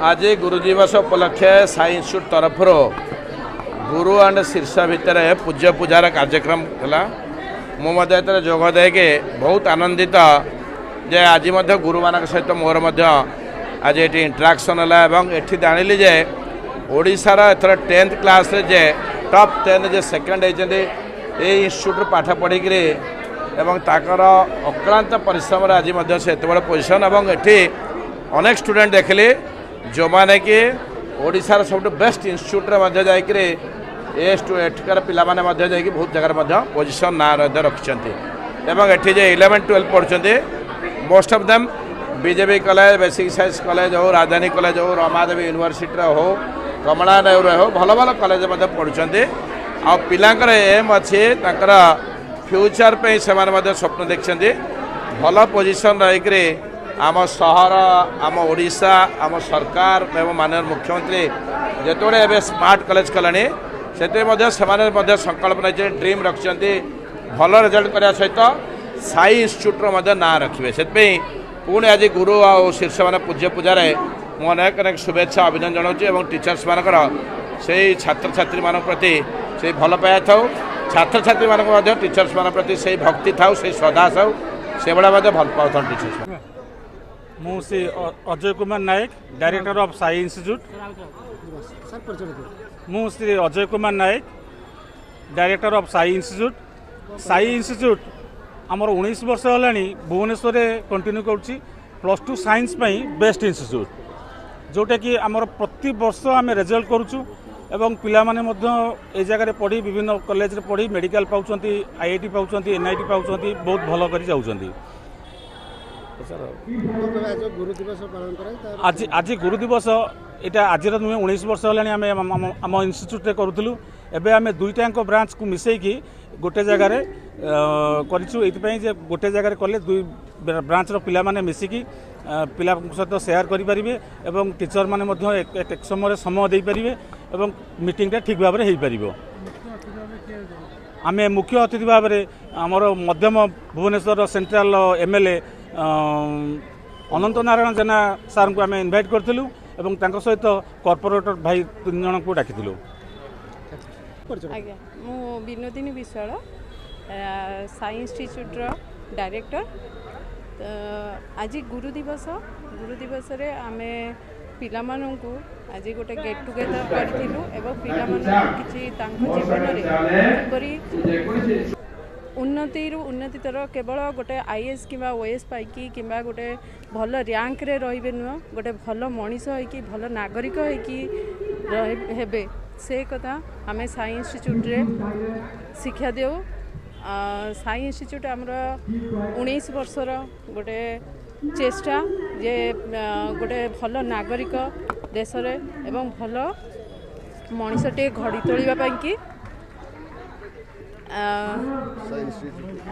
आज गुरु दिवस उपलक्षे साई इंस्टीट्यूट तरफ गुरु एंड शीर्ष भितर पूज्य पूजार कार्यक्रम है मुझे जोगदे कि बहुत आनंदित जे आज गुरु मान सहित मोर आज ये इंटराक्शन है ये जानिली जे ओडिशार एथर 10th क्लास रे जे टॉप 10 जे सेकेंड होती इंस्टीट्यूट पाठ पढ़िक अक्लांत परिश्रम आज से पोजिशन और ये अनेक स्टूडेंट देखली जो मैंने कि ओडिशार सब बेस्ट इंस्टीट्यूट जाकर एठिकार पिला बहुत जगह पोजिशन ना रखिंट ये 11-12 पढ़ुंट most of them BJP college basic science college हो राजधानी कॉलेज हो रमादेवी यूनिवर्सिटी हो कमला नेहरू हो भल भल कॉलेज पढ़ुंट आ पिलांकर एम अच्छी फ्यूचर पे से स्वप्न देखते भल पोजिशन रही आम सहर आम ओडिशा आम सरकार एवं माननीय मुख्यमंत्री जिते एवं स्मार्ट कॉलेज कले से संकल्प नहीं ड्रीम रखिंट भल रिजल्ट करने सहित साई इंस्टीट्यूट ना रखिए से पुणी आज गुरु आ शीर्ष मान पूज्य पूजार मुझे अनेक अनेक शुभेच्छा अभिनंदन जनाऊँ टीचर्स मानकर से छात्र छात्री मान प्रति से भल पाया था छात्र छात्री मान टीचर्स मान प्रति से भक्ति था से श्रद्धा था से भाया भल पाता टीचर्स मु Shri Ajay Kumar Nayak director of Sai institute मु Shri Ajay Kumar Nayak director of Sai institute आमर 19 वर्ष है भुवनेश्वर कंटिन्यू करुँची +2 साइंस बेस्ट इंस्टीट्यूट जोटा कि आमर प्रति वर्ष आम रिजल्ट करुचु एवं पिला माने ए जगह पढ़ी विभिन्न कॉलेज पढ़ी मेडिकल पाँच IIT पाँच NIT पाँच बहुत भल कर जाऊँगी आज गुरु दिवस यहाँ आज नुहे 19 वर्ष है आम इन्यूट करूँ एवं आम दुईटाक ब्रांच को मिसेकी गोटे जगार कर गोटे जगार कले दुई ब्रांच पिला माने मिसिकी पिला सहित सेयार करेंगे और टीचर मैंने एक समय दे पारे और मीटिंगटा ठीक भाव में हो पार आम मुख्य अतिथि भाव में आमर मध्यम भुवनेश्वर सेंट्रल MLA अनंत नारायण जेना सार को आम इनभाइट करूँ और सहित कॉर्पोरेटर भाई 3 जन को डाकी आज्ञा मु विनोदिनी विश्वाल साई इंस्टीट्यूट डायरेक्टर आज गुरु दिवस रे आमे पिला माननकु आज गोटे गेट टुगेदर करथिलु एवं पिला मानन किछि तांको जीवन रे किपरि उन्नति तर केवल गोटे IAS कि OAS पाइकी कि गोटे भल रैंक रे रहिबे नुह गोटे भल मनीष होइकी भल नागरिक होइकी हेबे से कथा आमे साई इंस्टीट्यूट रे शिक्षा देउ साई इंस्टीट्यूट आमर 19 वर्षर गोटे चेष्टा जे गोटे भल नागरिक देश रे एवं भल मनीषटे घड़ी तोलिबा पाई कि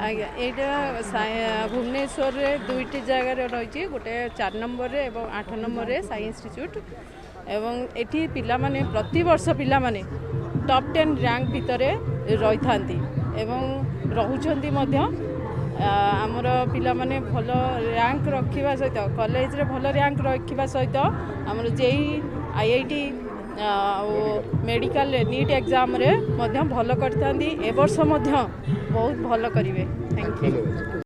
आज्ञा यहाँ भुवनेश्वर रे 2टी जगह रही गोटे 4 नंबर रे एवं 8 नंबर रे साई इंस्टीट्यूट एवं एठी पिला माने प्रति वर्ष पिला माने टॉप 10 रैंक भितर रही थांती एवं रहुचंती मध्य आमर पिला माने भल रैंक रखिबा सहित कॉलेज रे भल रैंक रखिबा सहित आमर JEE IIT medical NEET exam रे मध्य भल करथांती ए वर्ष मध्य बहुत भल करिवे थैंक यू।